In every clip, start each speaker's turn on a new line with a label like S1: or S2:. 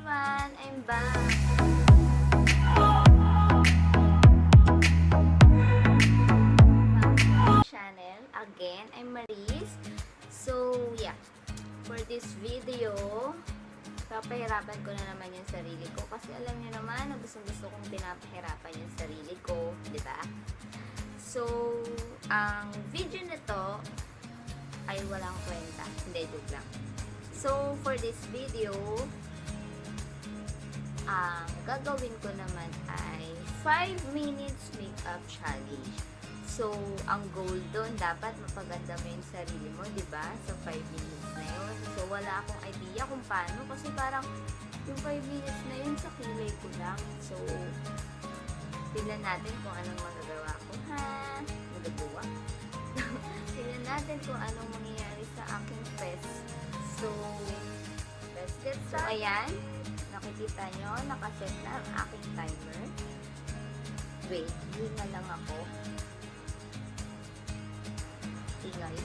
S1: everyone! I'm back! Channel. Again, I'm Maris. So, yeah. For this video, papahirapan ko na naman yung sarili ko. Kasi alam niyo naman na gusto kong pinapahirapan yung sarili ko. Diba? So, ang video na to ay walang kwenta. Hindi, joke lang. So, for this video, ang gagawin ko naman ay 5 minutes makeup challenge. So, ang goal doon, dapat mapaganda mo yung sarili mo, diba? Sa 5 minutes na yun. So, wala akong idea kung paano. Kasi parang yung 5 minutes na yun sa kilay ko lang. So, tignan natin kung anong magagawa ko, ha? Magagawa. Tignan natin kung anong mangyayari sa aking face. So, let's get started. So, ayan. Nakikita nyo, nakaset na ang aking timer. Wait, yun na lang ako. Ingay.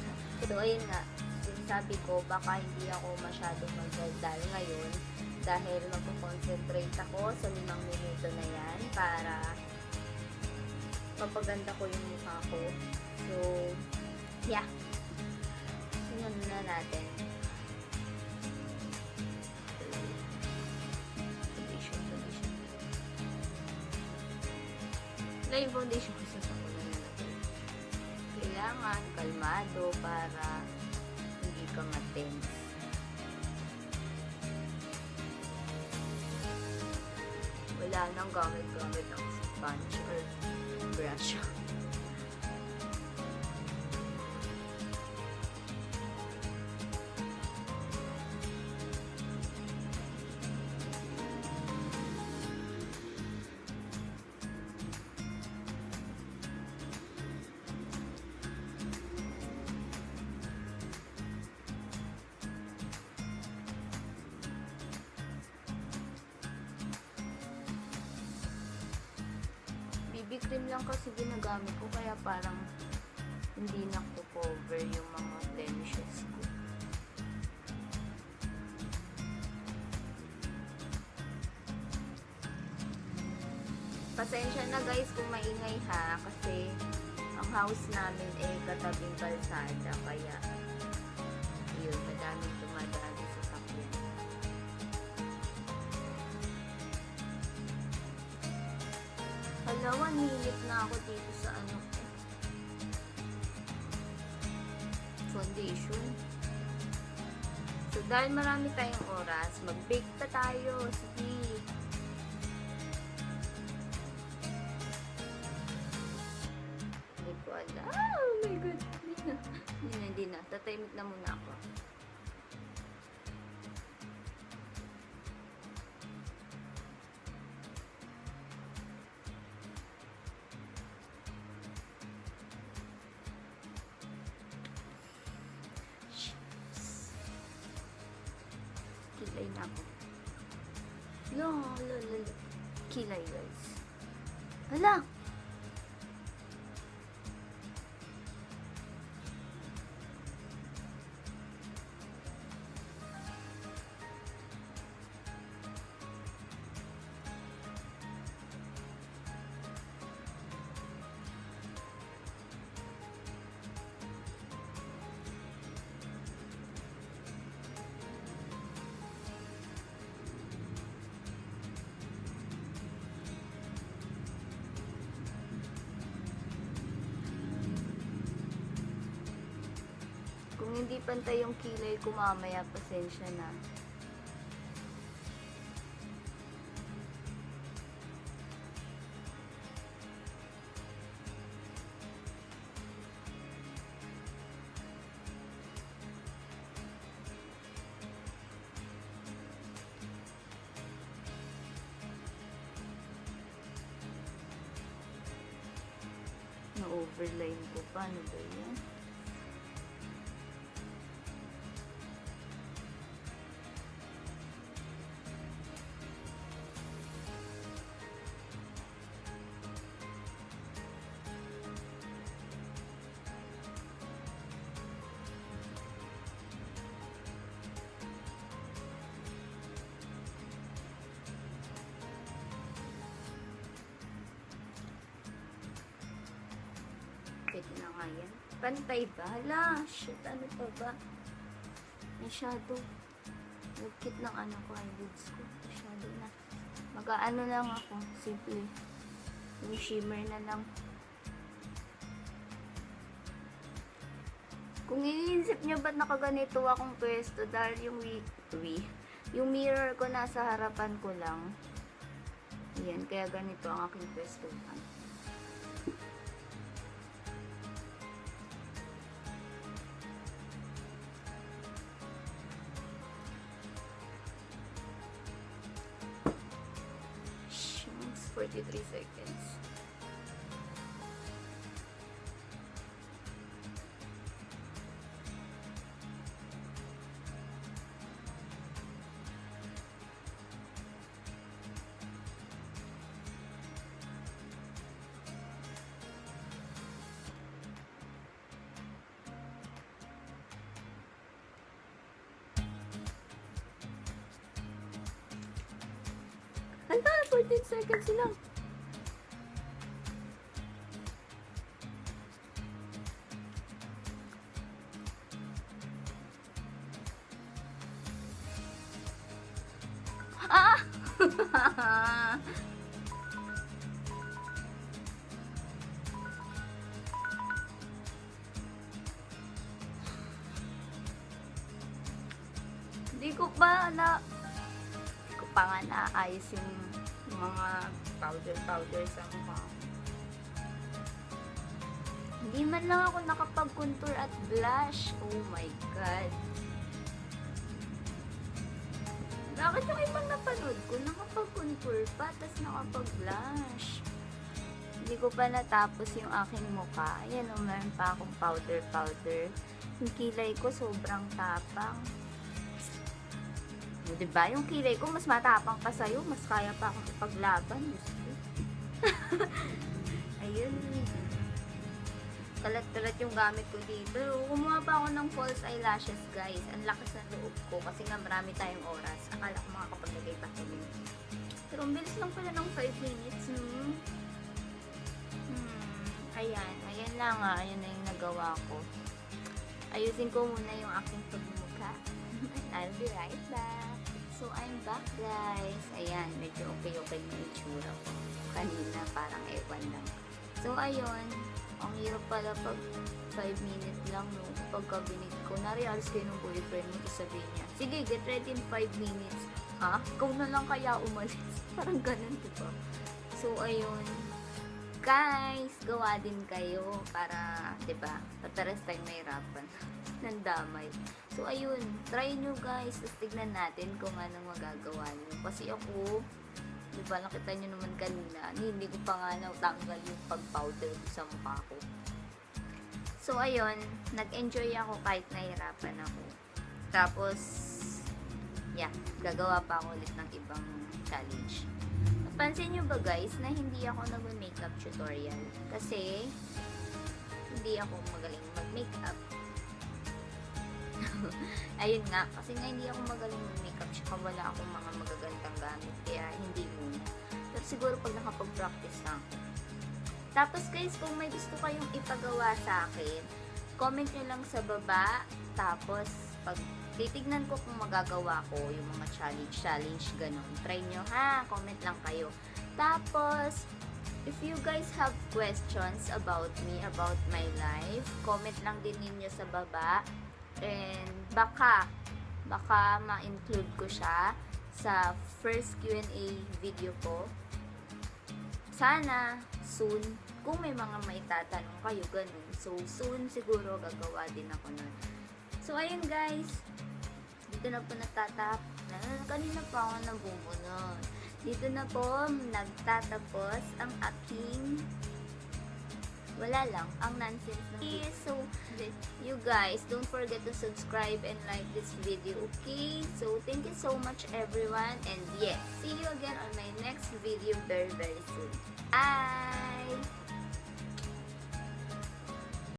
S1: So, ayun nga. Sabi ko, baka hindi ako masyadong magdaldal ngayon dahil magpo-concentrate ako sa 5 minuto na yan para papaganda ko yung mukha ko. So, yeah. Sunod na natin. Yung foundation ko sa sakulan na natin. Kailangan kalmado para hindi ka ma-tense. Wala nang gamit-gamit ang sponge or brush. BB cream lang kasi ginagamit ko kaya parang hindi na-cover yung mga blemishes ko. Pasensya na guys kung maingay ha kasi ang house namin ay katabing kalsada kaya yun, madaming dumadaan sa sakyan. Hala, 1 minute na ako dito sa ano ko. Foundation. So, dahil marami tayong oras, mag-bake pa tayo. Sige. Hindi ko alam. Oh my God. Hindi na. Tatahimik na muna ako. Kilay na ako. Kilay guys. Hala! Kung hindi pantay yung kilay ko mamaya, pasensya na. Na-overline ko pa. Ano ba yan? nga yan. Pantay ba? Hala, shit, ano pa ba? Masyado. Nagkit ng ano ko, eyelids ko. Masyado na. Mag-ano lang ako, simple. Yung shimmer na lang. Kung iniisip nyo ba't nakaganito akong pwesto dahil yung mirror ko nasa harapan ko lang. Yan, kaya ganito ang aking pwesto. Shucks, 43 seconds. Hala, 14 seconds lang. Ah! Hindi ko pa nga naayos yung mga powder sa mukha. Hindi man lang ako nakapag-contour at blush. Oh my God. Bakit yung ibang napanood ko, nakapag-contour pa, tas nakapag-blush? Hindi ko pa natapos yung aking mukha. Ayan, meron pa akong powder. Yung kilay ko sobrang tapang. O, diba? Yung kilay ko mas matapang pa sa'yo. Mas kaya pa akong ipaglaban. Ayun. Kalat-kalat yung gamit ko dito. Kumuha pa ako ng false eyelashes, guys. Ang lakas ng loob ko kasi nga marami tayong oras. Akala ko makakapaglagay pa kami. Pero ang bilis lang pala ng 5 minutes. Ayan. Ayan lang nga. Ayan na yung nagawa ko. Ayusin ko muna yung aking pagmumukha. I'll be right back. So, I'm back, guys. Ayan, medyo okay na itsura ko. Kanina, parang ewan lang. So, ayun. Ang hirap pala pag 5 minutes lang, no? Pagka binig ko, na-realize kayo ng boyfriend mo, isabihin niya, sige, get ready in 5 minutes. Ha? Ikaw na lang kaya umalis. Parang ganun, diba? So, ayun. Guys, gawa din kayo para, diba, pataras tayong mahirapan. Nandamay. So, ayun, try nyo guys, tapos tignan natin kung anong magagawa nyo. Kasi ako, diba, nakita nyo naman kanina, hindi ko pa nga natanggal yung pag-powder sa mukha ko. So, ayun, nag-enjoy ako kahit nahirapan ako. Tapos, yeah, gagawa pa ako ulit ng ibang challenge. Pansin nyo ba guys, na hindi ako nag-makeup tutorial? Kasi, hindi ako magaling mag-makeup. Ayun nga, kasi nga hindi ako magaling mag-makeup, tsaka wala akong mga magagandang gamit, kaya hindi muna. Pero siguro pag nakapag-practice na ako. Tapos guys, kung may gusto kayong ipagawa sa akin, comment nyo lang sa baba, tapos pag titignan ko kung magagawa ko yung mga challenge, ganun. Try nyo ha, comment lang kayo. Tapos, if you guys have questions about me, about my life, comment lang din ninyo sa baba. And baka ma-include ko siya sa first Q&A video ko. Sana soon, kung may mga maitatanong kayo, ganun. So, soon siguro gagawa din ako nun. So, ayun guys. Dito na po kanina pa ako nabubunod. Dito na po nagtatapos ang aking wala lang, ang nonsense ng video. So, you guys, don't forget to subscribe and like this video, okay? So, thank you so much everyone, and yes, see you again on my next video very soon. Bye!